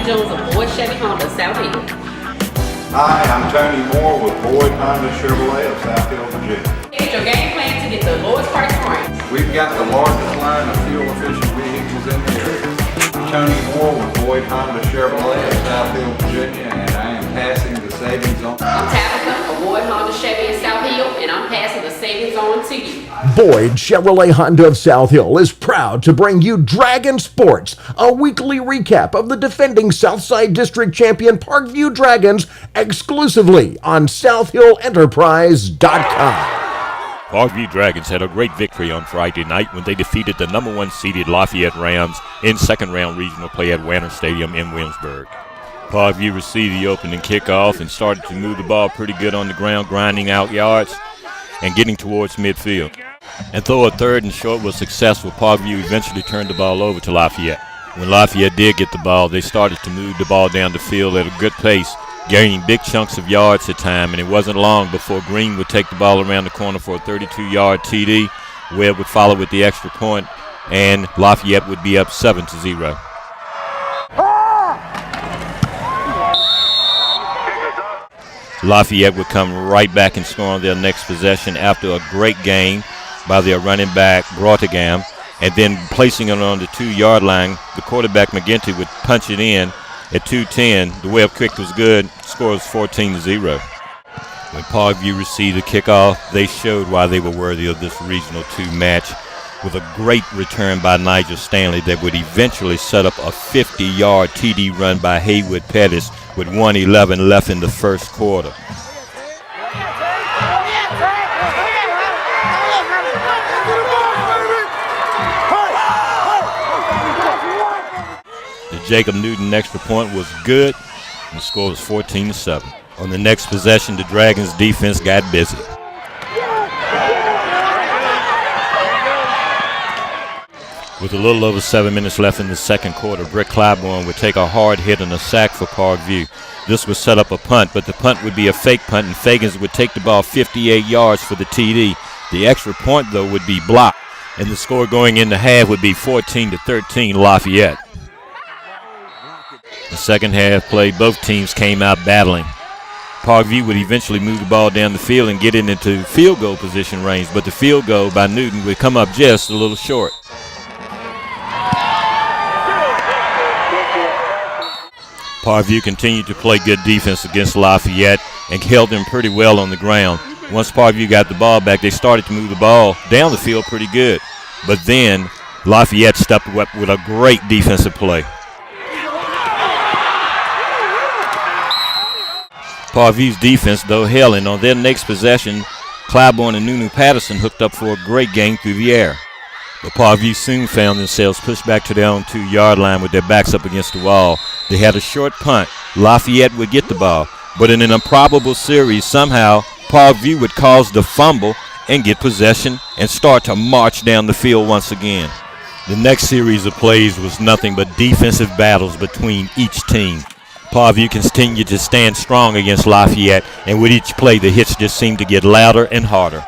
Jones of Boyd Chevy Honda, South Hill. Hi, I'm Tony Moore with Boyd Honda Chevrolet of South Hill, Virginia. Get your game plan to get the lowest price range. We've got the largest line of fuel-efficient vehicles in the area. Tony Moore with Boyd Honda Chevrolet of South Hill, Virginia, and I am passing the savings on. I'm Tabitha of Boyd Honda Chevy in South Hill, and I'm passing the savings on to you. Boyd Chevrolet Honda of South Hill is proud to bring you Dragon Sports, a weekly recap of the defending Southside District champion Parkview Dragons, exclusively on SouthHillEnterprise.com. Parkview Dragons had a great victory on Friday night when they defeated the number 1 seeded Lafayette Rams in second-round regional play at Wanner Stadium in Williamsburg. Parkview received the opening kickoff and started to move the ball pretty good on the ground, grinding out yards and getting towards midfield. And though a third and short was successful, Parkview eventually turned the ball over to Lafayette. When Lafayette did get the ball, they started to move the ball down the field at a good pace, gaining big chunks of yards at time, and it wasn't long before Green would take the ball around the corner for a 32-yard TD. Webb would follow with the extra point, and Lafayette would be up 7-0. Lafayette would come right back and score on their next possession after a great gain by their running back, Brautigam, and then placing it on the 2-yard line. The quarterback, McGinty, would punch it in at 2:10. The Webb kick was good. Score was 14-0. When Parkview received the kickoff, they showed why they were worthy of this Regional 2 match with a great return by Nigel Stanley that would eventually set up a 50-yard TD run by Haywood Pettis with 1:11 left in the first quarter. The Jacob Newton extra point was good, and the score was 14-7. On the next possession, the Dragons defense got busy. With a little over 7 minutes left in the second quarter, Britt Clybourne would take a hard hit and a sack for Parkview. This would set up a punt, but the punt would be a fake punt, and Fagans would take the ball 58 yards for the TD. The extra point, though, would be blocked, and the score going into half would be 14-13 Lafayette. The second half play, both teams came out battling. Parkview would eventually move the ball down the field and get it into field goal position range, but the field goal by Newton would come up just a little short. Parkview continued to play good defense against Lafayette and held them pretty well on the ground. Once Parkview got the ball back, they started to move the ball down the field pretty good. But then Lafayette stepped up with a great defensive play. Parkview's defense, though, held, and on their next possession, Clybourne and Nunu Patterson hooked up for a great gain through the air. But Parkview soon found themselves pushed back to their own 2-yard line with their backs up against the wall. They had a short punt. Lafayette would get the ball, but in an improbable series, somehow Parkview would cause the fumble and get possession and start to march down the field once again. The next series of plays was nothing but defensive battles between each team. Parkview continued to stand strong against Lafayette, and with each play, the hits just seemed to get louder and harder.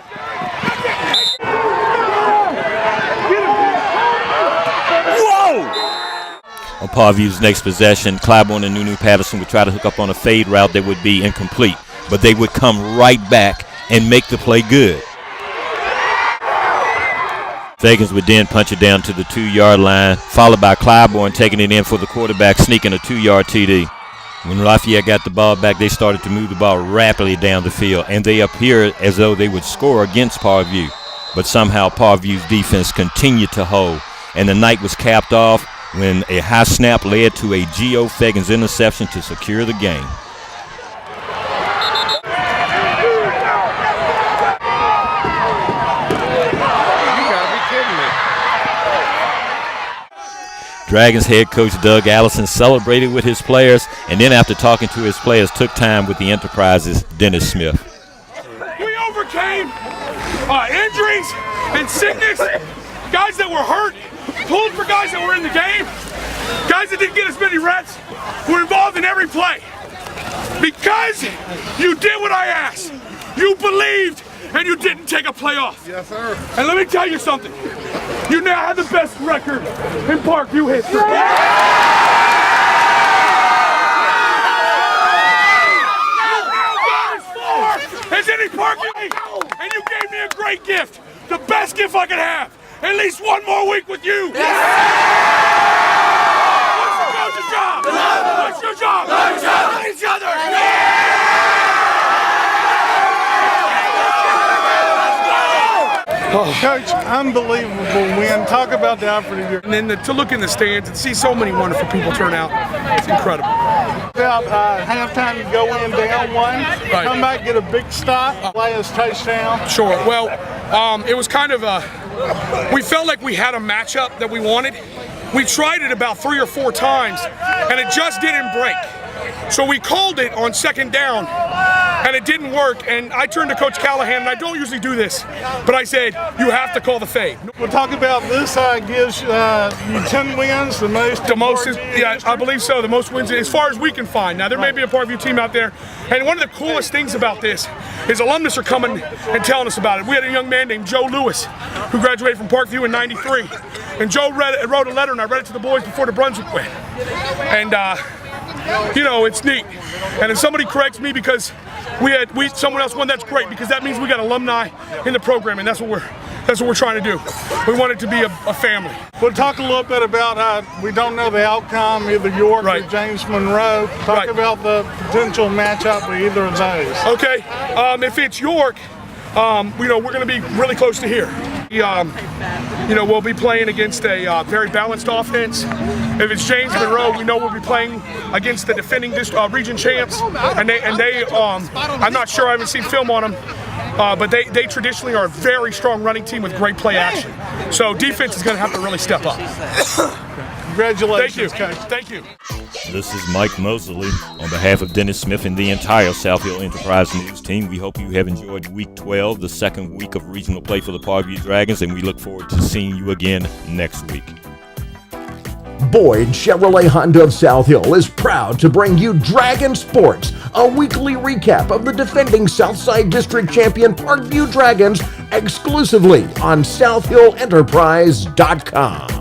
On Parkview's next possession, Clybourne and Nunu Patterson would try to hook up on a fade route that would be incomplete, but they would come right back and make the play good. Fagans would then punch it down to the 2-yard line, followed by Clybourne taking it in for the quarterback, sneaking a 2-yard TD. When Lafayette got the ball back, they started to move the ball rapidly down the field, and they appeared as though they would score against Parkview. But somehow Parkview's defense continued to hold, and the night was capped off when a high snap led to a Gio Fagans interception to secure the game. Dragons head coach Doug Allison celebrated with his players, and then after talking to his players, took time with the Enterprise's Dennis Smith. We overcame injuries and sickness, guys that were hurt, pulled for guys that were in the game, guys that didn't get as many reps, were involved in every play. Because you did what I asked. You believed and you didn't take a play off. Yes, sir. And let me tell you something. You now have the best record in Parkview history. great gift, the best gift I could have. At least one more week with you. What's the coach's job? What's your job? Love each other. Coach, unbelievable win. Talk about that for the year. And then to look in the stands and see so many wonderful people turn out, it's incredible. About halftime, you go in down one, Right. come back, get a big stop, last touchdown. Sure. Well, it was kind of we felt like we had a matchup that we wanted. We tried it about 3 or 4 times, and it just didn't break. So we called it on second down, and it didn't work. And I turned to Coach Callahan, and I don't usually do this, but I said, you have to call the fade. We'll talk about this. Gives you 10 wins, the most. The most, yeah, I believe so. The most wins as far as we can find. Now, there may be a Parkview team out there. And one of the coolest things about this is alumnus are coming and telling us about it. We had a young man named Joe Lewis who graduated from Parkview in '93. And Joe wrote a letter, and I read it to the boys before the Brunswick win. And, you know, it's neat. And if somebody corrects me because someone else won, that's great, because that means we got alumni in the program, and that's what we're trying to do. We want it to be a family. We'll talk a little bit about we don't know the outcome, either York Right. or James Monroe. Talk Right. about the potential matchup with either of those. Okay, if it's York, you know, we're going to be really close to here. You know, we'll be playing against a very balanced offense. If it's James Monroe, we know we'll be playing against the defending region champs, and they I'm not sure, I haven't seen film on them, but they traditionally are a very strong running team with great play action. So defense is going to have to really step up. Congratulations, Thank you. Coach. Thank you. This is Mike Mosley on behalf of Dennis Smith and the entire South Hill Enterprise News team. We hope you have enjoyed Week 12, the second week of regional play for the Parkview Dragons, and we look forward to seeing you again next week. Boyd Chevrolet Honda of South Hill is proud to bring you Dragon Sports, a weekly recap of the defending Southside District champion Parkview Dragons, exclusively on SouthHillEnterprise.com.